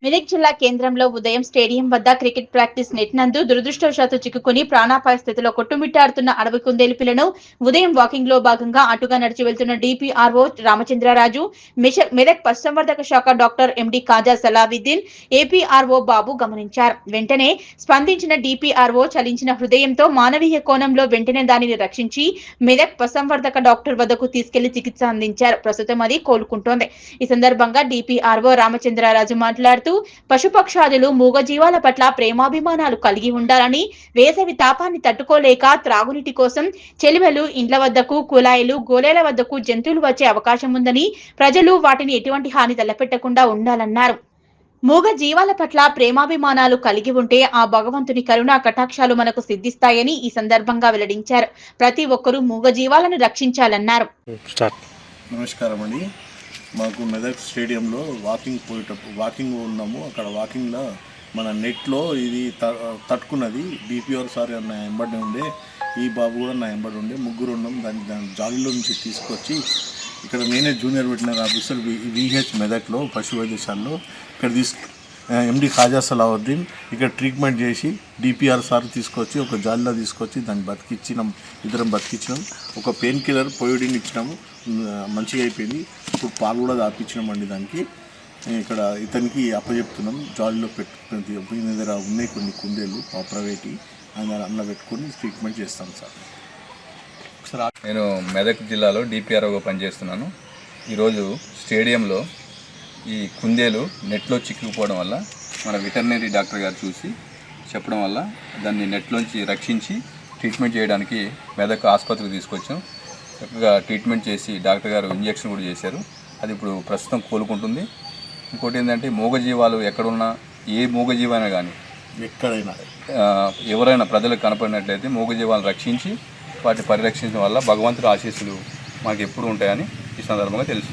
మెదక్ జిల్లా కేంద్రంలో ఉదయం స్టేడియం వద్ద క్రికెట్ ప్రాక్టీస్ నెట్ నందు దురదృష్టవశాత్తు చిక్కుకుని ప్రాణాపాయ స్థితిలో కొట్టుమిట్టాడుతున్న అడవి కుందేలు పిల్లను ఉదయం వాకింగ్ లో భాగంగా అటుగా నడిచి వెళ్తున్న డిపిఆర్ఓ రామచంద్రరాజు, మెదక్ పశుసంవర్ధక శాఖ డాక్టర్ ఎండి కాజా సలావుద్దీన్, ఏపీఆర్ఓ బాబు గమనించారు. వెంటనే స్పందించిన డిపిఆర్ఓ చలించిన హృదయంతో మానవీయ కోణంలో వెంటనే దానిని రక్షించి మెదక్ పశుసంవర్ధక డాక్టర్ వద్దకు తీసుకెళ్లి చికిత్స అందించారు. ప్రస్తుతం అది కోలుకుంటోంది. ఈ సందర్భంగా డిపిఆర్ఓ రామచంద్రరాజు మాట్లాడుతూ పశుపక్షాదులు మూగజీవాల పట్ల ప్రేమాభిమానాలు కలిగి ఉండాలని, వేసవి తాపాన్ని తట్టుకోలేక త్రాగునీటి కోసం చెలివెలు ఇండ్ల వద్దకు, కుళాయిలు, గోలేల వద్దకు జంతువులు వచ్చే అవకాశం ఉందని, ప్రజలు వాటిని ఎటువంటి హాని తలపెట్టకుండా ఉండాలన్నారు. మూగ జీవాల పట్ల ప్రేమాభిమానాలు కలిగి ఉంటే ఆ భగవంతుని కరుణా కటాక్షాలు మనకు సిద్ధిస్తాయని ఈ సందర్భంగా వెల్లడించారు. ప్రతి ఒక్కరూ మూగ జీవాలను రక్షించాలన్నారు. నమస్కారం అండి. మాకు మెదక్ స్టేడియంలో వాకింగ్ ఉన్నాము. అక్కడ వాకింగ్లో మన నెట్లో ఇది తట్టుకున్నది. డిపిఆర్ సార్ నా ఎంబడి ఉండే, ఈ బాబు కూడా నా ఎంబడి ఉండే, ముగ్గురు ఉన్నాం. దాని జాలీలో నుంచి తీసుకొచ్చి ఇక్కడ నేనే జూనియర్ వెటనరీ ఆఫీసర్ విహెచ్ మెదక్లో పశు వైద్యశాలలో ఇక్కడ ఎండి కాజా సలావుద్దీన్ ఇక్కడ ట్రీట్మెంట్ చేసి డిపిఆర్ సార్ తీసుకొచ్చి ఒక జాలీలో తీసుకొచ్చి దాన్ని బతికిచ్చినాం. ఇద్దరం బతికించినాం. ఒక పెయిన్ కిల్లర్ పోయోడిన్ ఇచ్చినాము, మంచిగా అయిపోయింది. ఇప్పుడు పాలు కూడా తాపించినామండి. దానికి ఇక్కడ ఇతనికి అప్పచెప్తున్నాం. జాలీలో పెట్టుకుని దగ్గర ఉన్నాయి కొన్ని కుందేళ్ళు ప్రైవేట్, అందులో పెట్టుకొని ట్రీట్మెంట్ చేస్తాం సార్. నేను మెదక్ జిల్లాలో డిపిఆర్ఓగా పనిచేస్తున్నాను. ఈరోజు స్టేడియంలో ఈ కుందేలు నెట్లో చిక్కుకుపోవడం వల్ల మన వెటర్నరీ డాక్టర్ గారు చూసి చెప్పడం వల్ల దాన్ని నెట్లోంచి రక్షించి ట్రీట్మెంట్ చేయడానికి మెదక్ ఆసుపత్రికి తీసుకొచ్చాం. చక్కగా ట్రీట్మెంట్ చేసి డాక్టర్ గారు ఇంజెక్షన్ కూడా చేశారు. అది ఇప్పుడు ప్రస్తుతం కోలుకుంటుంది. ఇంకోటి ఏంటంటే మూగజీవాలు ఎక్కడున్నా, ఏ మూగజీవైనా కానీ ఎక్కడైనా ఎవరైనా ప్రజలకు కనపడినట్లయితే మూగజీవాలను రక్షించి వాటిని పరిరక్షించడం వల్ల భగవంతుడి ఆశీస్సులు మాకు ఎప్పుడు ఉంటాయని ఈ సందర్భంగా తెలుసు.